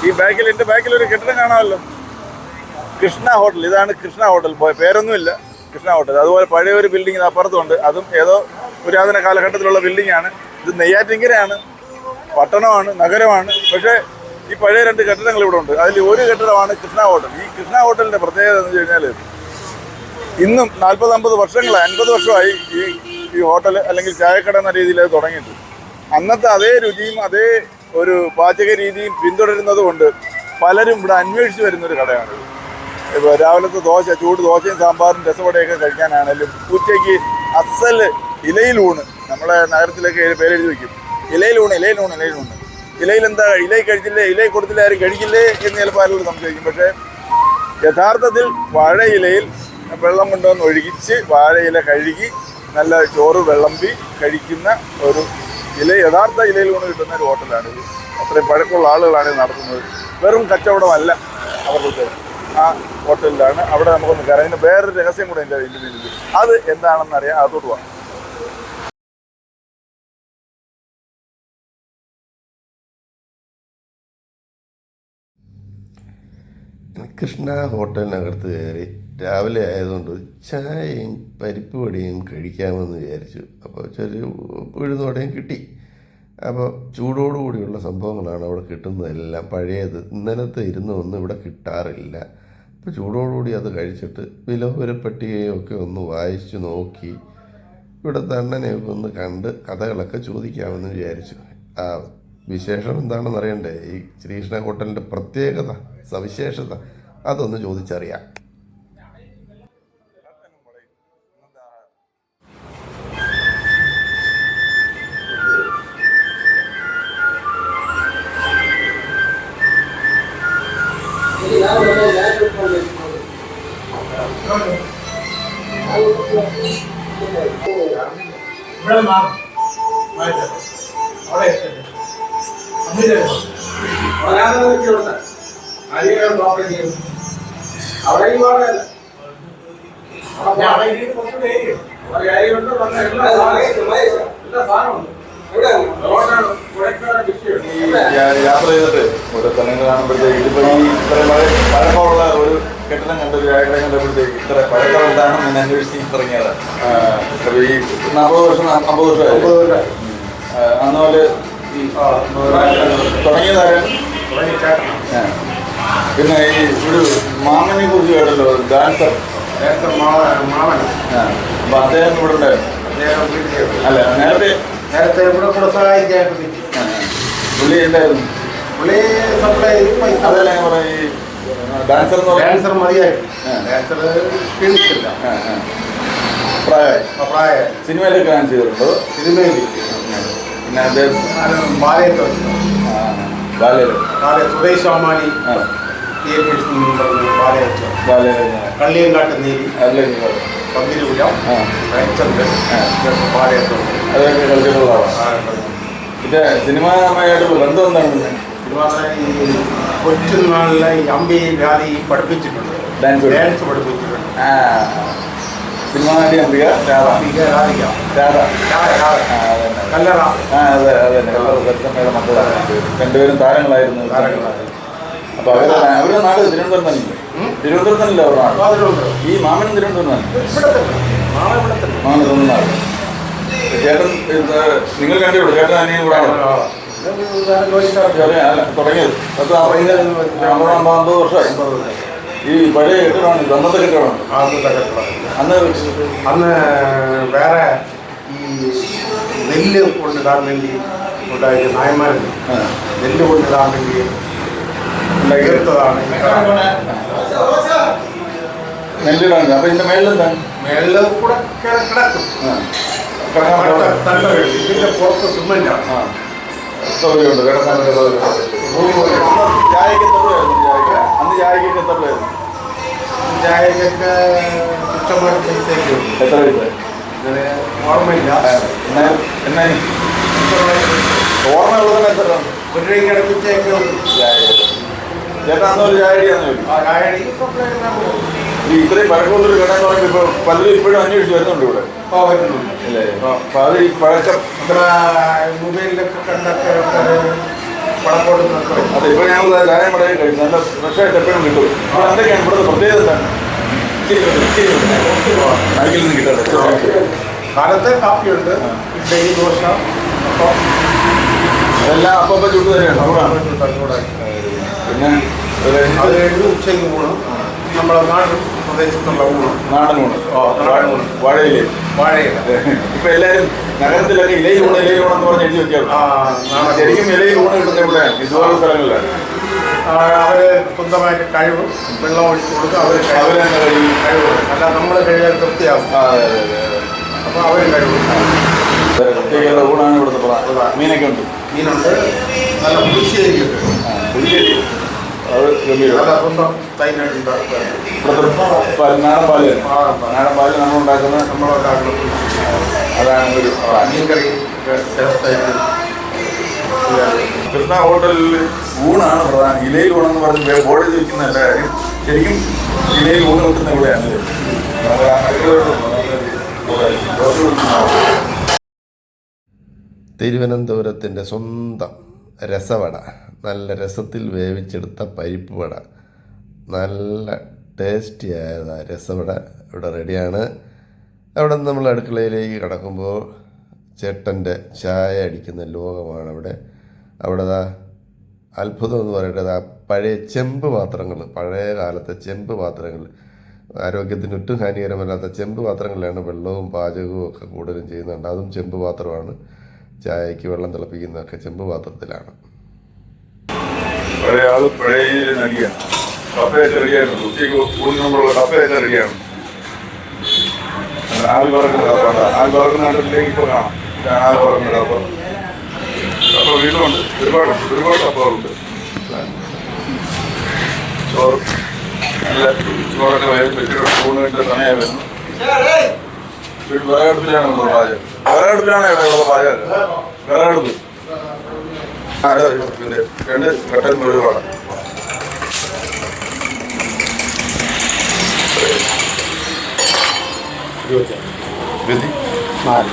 ഈ ബാക്കിൽ എൻ്റെ ബാക്കിൽ ഒരു കെട്ടിടം കാണാമല്ലോ, കൃഷ്ണ ഹോട്ടൽ. ഇതാണ് കൃഷ്ണ ഹോട്ടൽ. പേരൊന്നുമില്ല, കൃഷ്ണ ഹോട്ടൽ. അതുപോലെ പഴയ ഒരു ബിൽഡിംഗ് അപ്പുറത്തുണ്ട്, അതും ഏതോ പുരാതന കാലഘട്ടത്തിലുള്ള ബിൽഡിംഗാണ്. ഇത് നെയ്യാറ്റിൻകരയാണ്, പട്ടണമാണ്, നഗരമാണ്. പക്ഷേ ഈ പഴയ 2 കെട്ടിടങ്ങൾ ഇവിടെ ഉണ്ട്. അതിൽ ഒരു കെട്ടിടമാണ് കൃഷ്ണ ഹോട്ടൽ. ഈ കൃഷ്ണ ഹോട്ടലിൻ്റെ പ്രത്യേകത എന്ന് വെച്ച് കഴിഞ്ഞാൽ ഇന്നും 40-50 വർഷങ്ങളായി, 50 വർഷമായി ഈ ഹോട്ടൽ അല്ലെങ്കിൽ ചായക്കട എന്ന രീതിയിൽ അത് തുടങ്ങിയിട്ട്. അന്നത്തെ അതേ രുചിയും അതേ ഒരു പാചക രീതിയും പിന്തുടരുന്നത് കൊണ്ട് പലരും ഇവിടെ അന്വേഷിച്ച് വരുന്നൊരു കടയാണ്. ഇപ്പോൾ രാവിലത്തെ ദോശ, ചൂട് ദോശയും സാമ്പാറും രസവടയൊക്കെ കഴിക്കാനാണെങ്കിലും ഉച്ചയ്ക്ക് അസൽ ഇലയിലൂണ്, നമ്മളെ നഗരത്തിലേക്ക് പേരെഴുതി വയ്ക്കും, ഇലയിലൂണ്. ഇലയിലെന്താ, ഇലയിൽ കഴിച്ചില്ലേ, ഇലയിൽ കൊടുത്തില്ല ആരും കഴിക്കില്ലേ എന്ന് ചിലപ്പോൾ ആരോട് സംശയിക്കും. പക്ഷേ യഥാർത്ഥത്തിൽ വാഴയിലയിൽ വെള്ളം കൊണ്ടുവന്ന് ഒഴുകിച്ച് വാഴയില കഴുകി നല്ല ചോറ് വിളമ്പി കഴിക്കുന്ന ഒരു യഥാർത്ഥ ഇലയിലൂണ് കിട്ടുന്ന ഒരു ഹോട്ടലാണിത്. അത്രയും പഴക്കമുള്ള ആളുകളാണ് ഇത് നടത്തുന്നത്. വെറും കച്ചവടമല്ല അവർക്ക്. ആ ഹോട്ടലിലാണ്. അവിടെ നമുക്കൊന്ന് കയറാം. വേറൊരു രഹസ്യം കൂടെ എൻ്റെ ഇതിൽ, അത് എന്താണെന്ന് അറിയാം. അതോട്ട് പോവാം. കൃഷ്ണ ഹോട്ടലിനകത്ത് കയറി രാവിലെ ആയതുകൊണ്ട് ചായയും പരിപ്പ് വടയും കഴിക്കാമെന്ന് വിചാരിച്ചു. അപ്പോൾ ചെറിയ ഉഴുന്നുവടയും കിട്ടി. അപ്പോൾ ചൂടോടുകൂടിയുള്ള സംഭവങ്ങളാണ് അവിടെ കിട്ടുന്നതെല്ലാം. പഴയത് ഇന്നലത്തെ ഇരുന്നൊന്നും ഇവിടെ കിട്ടാറില്ല. അപ്പോൾ ചൂടോടുകൂടി അത് കഴിച്ചിട്ട് വിലപട്ടികയൊക്കെ ഒന്ന് വായിച്ചു നോക്കി ഇവിടുത്തെ അണ്ണനെയൊക്കെ ഒന്ന് കണ്ട് കഥകളൊക്കെ ചോദിക്കാമെന്ന് വിചാരിച്ചു. ആ വിശേഷം എന്താണെന്ന് അറിയണ്ടേ? ഈ ശ്രീകൃഷ്ണ ഹോട്ടലിൻ്റെ പ്രത്യേകത, സവിശേഷത അതൊന്ന് ചോദിച്ചറിയാം. യാത്ര ചെയ്തിട്ട് ഓരോ സ്ഥലങ്ങൾ കാണുമ്പോഴത്തേക്ക് ഇതിപ്പോൾ ഈ ഇത്ര പഴക്കമുള്ള ഒരു കെട്ടിടം കണ്ടൊരു ചായക്കട കണ്ടപ്പോഴത്തേക്ക് ഇത്ര പഴക്കം എന്താണെന്ന് ഞാൻ അന്വേഷിച്ച് ഇറങ്ങിയതാണ്. അപ്പോൾ ഈ 40 വർഷം 50 വർഷമായി അന്ന് പോലെ തുടങ്ങിയതാരും. പിന്നെ ഈ ഒരു മാമനെ കുറിച്ച് കേട്ടല്ലോ, ഡാൻസർ മാമൻ. അപ്പം അദ്ദേഹം ഇവിടെ ഉണ്ടായിരുന്നു. അല്ല, നേരത്തെ ഇവിടെ കൂടെ സഹായിക്കായിട്ട് പുള്ളി എന്തായിരുന്നു? പുള്ളി സപ്ലൈ അതല്ല ഞാൻ പറയാം, ഈ ഡാൻസർ മതിയായിട്ട് ഡാൻസർ ക്ഷീണിച്ചില്ല, പ്രായമായി. സിനിമയിലൊക്കെ ഡാൻസ് ചെയ്തിട്ടുണ്ടോ? സിനിമയിൽ പിന്നെ അദ്ദേഹം ബാലയൊക്കെ സുരേഷ് അമാനി കള്ളിയങ്കാട്ട് നീരി പന്തിരുപുരം അതൊക്കെ കളിച്ചിട്ടുള്ള ആളാണ്. പിന്നെ സിനിമയുമായിട്ട് ബന്ധം എന്താണ്? കൊച്ചുനാളിലെ അമ്പയും രാധയും പഠിപ്പിച്ചിട്ടുണ്ട്, ഡാൻസ് പഠിപ്പിച്ചിട്ടുണ്ട്. സിനിമ നടി അംബിക, കല്ലറ. അതെ അതെ, സത്യസമ്മയുടെ മക്കളാണ്. രണ്ടുപേരും താരങ്ങളായിരുന്നു. അപ്പൊ അവരുടെ നാട് തിരുവനന്തപുരം തന്നെ. തിരുവനന്തപുരം തന്നെയല്ലേ അവരുടെ നാട്? ഈ മാമനും തിരുവനന്തപുരം തന്നെ. മാമന് സ്വന്തം നാട്. ചേട്ടൻ നിങ്ങൾ കണ്ടിട്ടുള്ളൂ? ചേട്ടൻ അനിയനും കൂടെ തുടങ്ങിയത് 50 വർഷമായി. ഈ പഴയ കെട്ടിടമാണ്, അന്നത്തെ കെട്ടിടമാണ്. അന്ന് വേറെ ഈ നെല്ല് കൊണ്ടിടാൻ വേണ്ടി ഉണ്ടായ നായന്മാരുണ്ട്. നെല്ല് കൊണ്ടിടാൻ വേണ്ടി ഉണ്ടാക്കിയെടുത്തതാണ് നെല്ലിടാണ്. അപ്പൊ ഇതിന്റെ മേളിലെന്താണ്? മേളിൽ കൂടെ കിടക്കും. ഇതിന്റെ പുറത്ത് സിമെന്റാണ്. സൗകര്യമുണ്ട്, കിടക്കാനൊക്കെ സൗകര്യം. ചായക്ക് എത്തപ്പോഴായിരുന്നു? അന്ന് ചായക്കൊക്കെ എത്തപ്പോഴായിരുന്നു? ചായക്കൊക്കെ തുച്ഛമായ പൈസയൊക്കെ. എത്ര പൈസ ഓർമ്മയില്ല. എന്നാ ഓർമ്മ ഉള്ളതിന് എത്ര? 1 രൂപയ്ക്ക് അടുപ്പിച്ചൊക്കെ ചായ. ചേട്ടാ അന്നൊരു ചായടിയാന്ന് ഈ ഇത്രയും പഴക്കമുള്ളൊരു കട എന്ന് പറയുമ്പോൾ ഇപ്പോൾ പലരും ഇപ്പോഴും അന്വേഷിച്ച് വരുന്നുണ്ട് ഇവിടെ. വരുന്നുണ്ട് അല്ലേ? അപ്പോൾ അത് ഈ പഴക്കം മൊബൈലിലൊക്കെ കണ്ടൊക്കെ പണം കൊടുക്കുന്നത് അതെ, ഇപ്പോൾ ഞങ്ങൾ ചായ മടയിൽ കഴിക്കും, നല്ല ഫ്രഷായിട്ട് എപ്പോഴും കിട്ടും. അപ്പോൾ എന്തൊക്കെയാണ് ഇവിടുത്തെ പ്രത്യേകത എന്താണ്? നാട്ടിൽ നിന്ന് കിട്ടാറ് കാലത്ത് കാപ്പിയുണ്ട്, ഇഡ്ഡലി, ദോശ, അപ്പം അതെല്ലാം അപ്പം ചുട്ടു തന്നെയാണ് ചൂടാണ്. പിന്നെ അത് കഴിഞ്ഞ് ഉച്ചയ്ക്ക് ഊണ്, നമ്മളെ നാട് പ്രദേശത്തുള്ള ഊണ്, നാടൻ ഊണ്, നാടൻ ഊണ്, വാഴയില. വാഴയില. ഇപ്പൊ എല്ലാവരും നഗരത്തിലൊക്കെ ഇലയിൽ ഊണെന്ന് പറഞ്ഞ് എഴുതി വെക്കാറുണ്ട്. ശരിക്കും ഇലയിൽ ഊണ് കിട്ടുന്ന എവിടെയാണ്? ഇതുപോലുള്ള സ്ഥലങ്ങളിലാണ്. അവര് സ്വന്തമായിട്ട് കഴിവും വെള്ളം ഒഴിച്ചു കൊടുക്കും. അവർ തന്നെ കഴിവ് അല്ല, നമ്മൾ കഴിയാൻ തൃപ്തിയാവും. അപ്പോൾ അവർ കഴിവ്. പ്രത്യേകത ഊണാണ് ഇവിടുത്തെ പ്രധാനം. മീനൊക്കെ ഉണ്ട്. മീനുണ്ട്, നല്ല പുളിശ്ശേരിയുണ്ട്. പുളിശ്ശേരി അത് ഗംഭീരം. നല്ല സ്വന്തം തൈനുണ്ട്. ഇവിടുത്തെ നാടൻ പാല്, നാടൻ പാല് നമ്മളുണ്ടാക്കുന്ന അതാണ് ഒരു മീൻകറി ടേസ്റ്റായിട്ട്. കൃഷ്ണ ഹോട്ടലിൽ ഊണാണ് പ്രധാനം. ഇലയിൽ ഊണെന്ന് പറഞ്ഞ് ബോർഡിൽ വെക്കുന്നതല്ല കാര്യം. ശരിക്കും ഇലയിൽ ഊണ് കിട്ടുന്ന ഇവിടെയാണ്. തിരുവനന്തപുരത്തിൻ്റെ സ്വന്തം രസവട, നല്ല രസത്തിൽ വേവിച്ചെടുത്ത പരിപ്പ് വട, നല്ല ടേസ്റ്റി ആയതാ രസവട ഇവിടെ റെഡിയാണ്. അവിടെ നിന്ന് നമ്മൾ അടുക്കളയിലേക്ക് കടക്കുമ്പോൾ ചേട്ടൻ്റെ ചായ അടിക്കുന്ന ലോകമാണ് അവിടെ. അവിടെ അത്ഭുതം എന്ന് പറയട്ടെ, പഴയ ചെമ്പ് പാത്രങ്ങൾ, പഴയ കാലത്തെ ചെമ്പ് പാത്രങ്ങൾ, ആരോഗ്യത്തിന് ഒട്ടും ഹാനികരമല്ലാത്ത ചെമ്പ് പാത്രങ്ങളിലാണ് വെള്ളവും പാചകവും ഒക്കെ കൂടുതലും ചെയ്യുന്നുണ്ട്. അതും ചെമ്പ് പാത്രമാണ്. ചായക്ക് വെള്ളം തിളപ്പിക്കുന്നതൊക്കെ ചെമ്പ് പാത്രത്തിലാണ്. പഴയ ആൾ പഴയ നടിയാണ്. കപ്പയൊക്കെ റെഡിയാണ്. ഉച്ചയ്ക്ക് ഊണിനുള്ള കപ്പയൊക്കെ റെഡിയാണ്. ആവി പറക്കുന്ന കപ്പ, ആവി പറക്കുന്ന നാട്ടിലേക്ക് ഇപ്പോൾ കാണാം. ആവി പറക്കുന്ന കപ്പ കപ്പ വീട്ടിലുണ്ട്. ഒരുപാട് കപ്പകളുണ്ട്. ചോറ് നല്ല ചോറൊക്കെ വെച്ചിട്ട് ഊണിൻ്റെ സമയം വരുന്നു. വിറകടുപ്പിലാണ് ഉള്ളത് പാചകം. വിറകടുപ്പിലാണ് ഇവിടെ ഉള്ളത് പാചകം. വിറകടുപ്പ് പിന്നെ 2 കട്ടൻ ഒരുപാട്. ഗതി 4